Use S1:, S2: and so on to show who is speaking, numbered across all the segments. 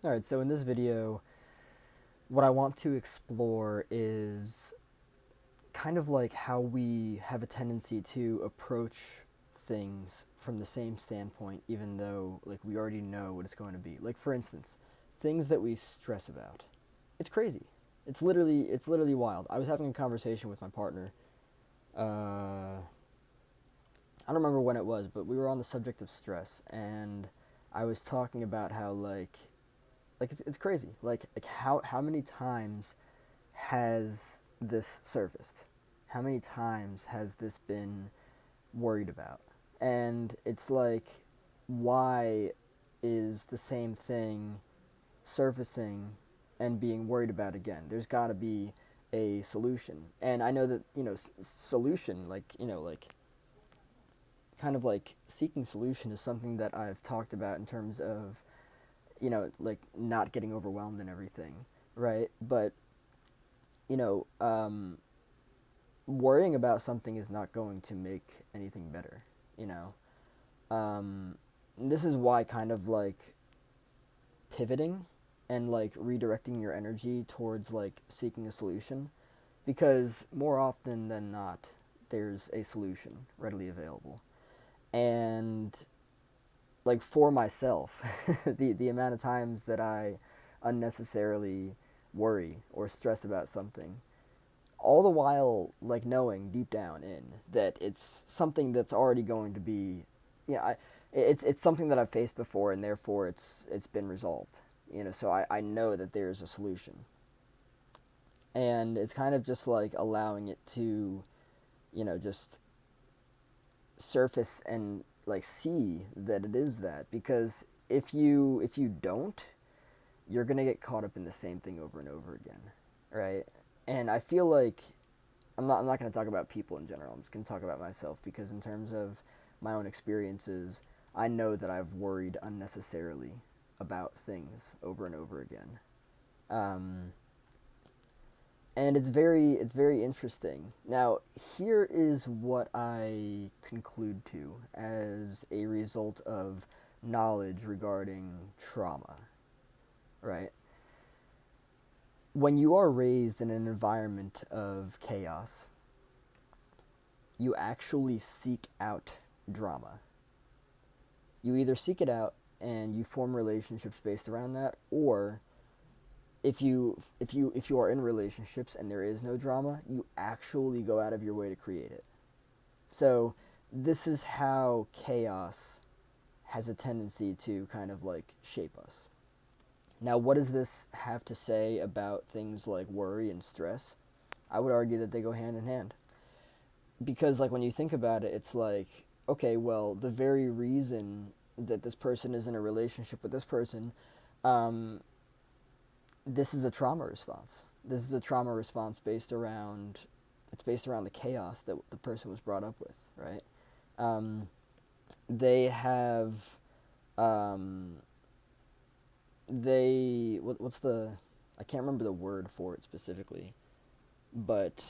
S1: Alright, so in this video, what I want to explore is kind of like how we have a tendency to approach things from the same standpoint, even though like we already know what it's going to be. Like for instance, things that we stress about. It's crazy. It's literally wild. I was having a conversation with my partner. I don't remember when it was, but we were on the subject of stress, and I was talking about how it's crazy. Like how many times has this surfaced? How many times has this been worried about? And it's like, why is the same thing surfacing and being worried about again? There's got to be a solution. And I know that, solution, like kind of like seeking solution is something that I've talked about in terms of, like not getting overwhelmed and everything, right? But, you know, worrying about something is not going to make anything better, you know. This is why kind of like pivoting and like redirecting your energy towards like seeking a solution, because more often than not there's a solution readily available. And like for myself, the amount of times that I unnecessarily worry or stress about something, all the while like knowing deep down in that it's something that's already going to be, yeah, it's something that I've faced before, and therefore it's been resolved. So I know that there's a solution, and it's kind of just like allowing it to, just surface and like see that it is that. Because if you don't, you're gonna get caught up in the same thing over and over again, right? And I feel like I'm not going to talk about people in general. I'm just going to talk about myself, because in terms of my own experiences, I know that I've worried unnecessarily about things over and over again. Um, and it's very interesting. Now, here is what I conclude to as a result of knowledge regarding trauma, right? When you are raised in an environment of chaos, you actually seek out drama. You either seek it out and you form relationships based around that, or if you are in relationships and there is no drama, you actually go out of your way to create it. So this is how chaos has a tendency to kind of like shape us. Now, what does this have to say about things like worry and stress? I would argue that they go hand in hand, because like when you think about it, it's like, okay, well, the very reason that this person is in a relationship with this person, um, this is a trauma response. This is a trauma response based around, it's based around the chaos that the person was brought up with, right? um, they have, um, what's the, I can't remember the word for it specifically, but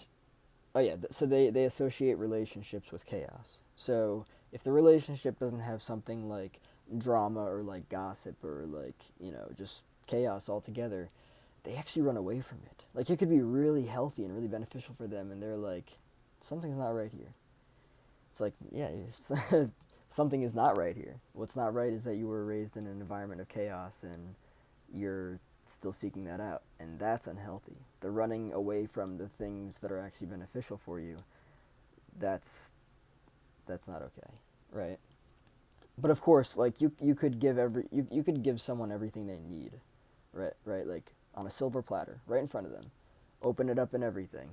S1: oh yeah, so they associate relationships with chaos. So if the relationship doesn't have something like drama or like gossip or like, just chaos altogether, they actually run away from it. Like it could be really healthy and really beneficial for them, and they're like, something's not right here. It's like, yeah, something is not right here. What's not right is that you were raised in an environment of chaos, and you're still seeking that out, and that's unhealthy. The running away from the things that are actually beneficial for you, that's that's not okay, right? But of course, like you could give you could give someone everything they need, right, like on a silver platter right in front of them, open it up and everything,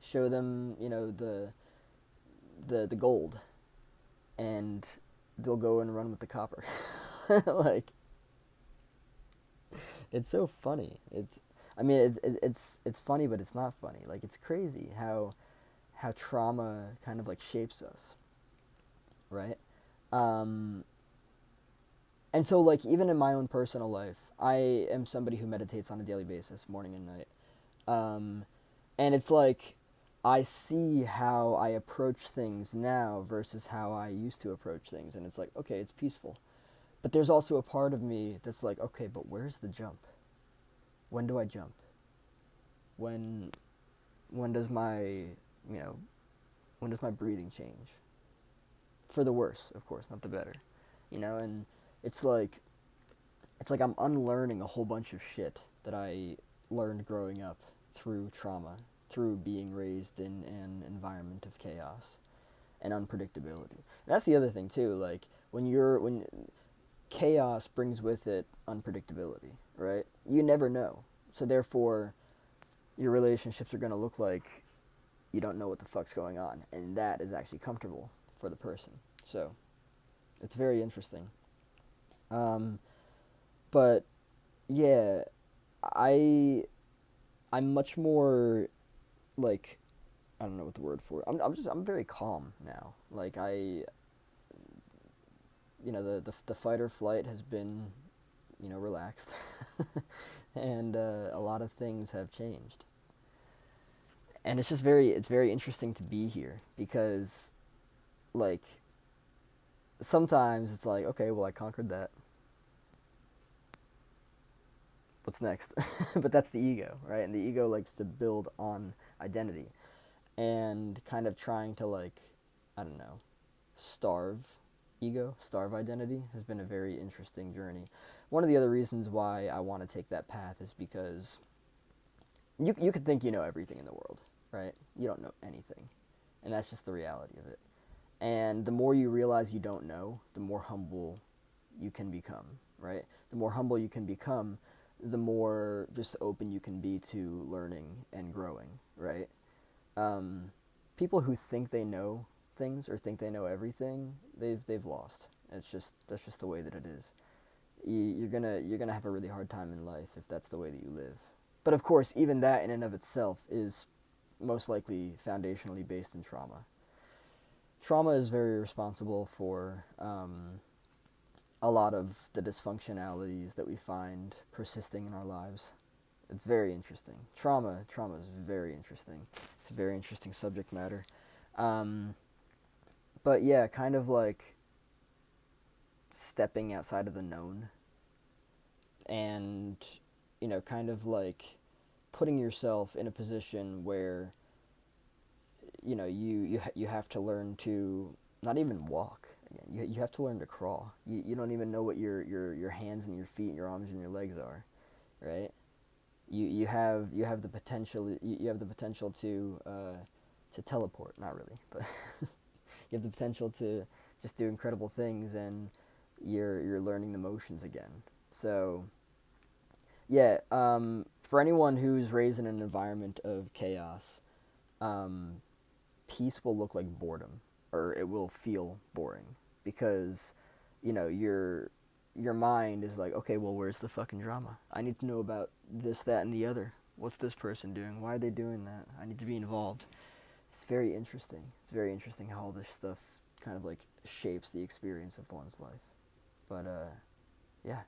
S1: show them, the gold, and they'll go and run with the copper. Like, it's so funny. I mean, it's funny, but it's not funny. Like, it's crazy how trauma kind of like shapes us, right? Um, and so like even in my own personal life, I am somebody who meditates on a daily basis, morning and night. Um, and it's like I see how I approach things now versus how I used to approach things, and it's like, okay, it's peaceful. But there's also a part of me that's like, okay, but where's the jump? When do I jump? When when does my, you know, when does my breathing change? For the worse, of course, not the better. And it's like it's like I'm unlearning a whole bunch of shit that I learned growing up through trauma, through being raised in an environment of chaos and unpredictability. And that's the other thing too. Like when chaos brings with it unpredictability, right? You never know. So therefore, your relationships are going to look like you don't know what the fuck's going on, and that is actually comfortable for the person. So it's very interesting. Um, but yeah, I I'm much more like, I don't know what the word for it. I'm very calm now. Like the fight or flight has been, relaxed, and a lot of things have changed. And it's very interesting to be here because, like, sometimes it's like, okay, well, I conquered that. What's next? But that's the ego, right? And the ego likes to build on identity and kind of trying to, like, I don't know, starve starve identity has been a very interesting journey. One of the other reasons why I want to take that path is because you could think you know everything in the world, right? You don't know anything. And that's just the reality of it. And the more you realize you don't know, the more humble you can become, right? The more humble you can become, the more just open you can be to learning and growing, right? Um, People who think they know things or think they know everything, they've lost. That's just the way that it is. You're gonna have a really hard time in life if that's the way that you live. But of course, even that in and of itself is most likely foundationally based in trauma. Trauma is very responsible for a lot of the dysfunctionalities that we find persisting in our lives. It's very interesting. Trauma is very interesting. It's a very interesting subject matter. Um, but yeah, kind of like stepping outside of the known and, kind of like putting yourself in a position where, you have to learn to not even walk again. You have to learn to crawl. You don't even know what your hands and your feet and your arms and your legs are, right? You have the potential you have the potential to teleport, not really, but you have the potential to just do incredible things, and you're learning the motions again. So yeah, for anyone who's raised in an environment of chaos, um, peace will look like boredom, or it will feel boring, because your mind is like, okay, well, where's the fucking drama? I need to know about this, that, and the other. What's this person doing? Why are they doing that? I need to be involved. It's very interesting. It's very interesting how all this stuff kind of like shapes the experience of one's life. But yeah,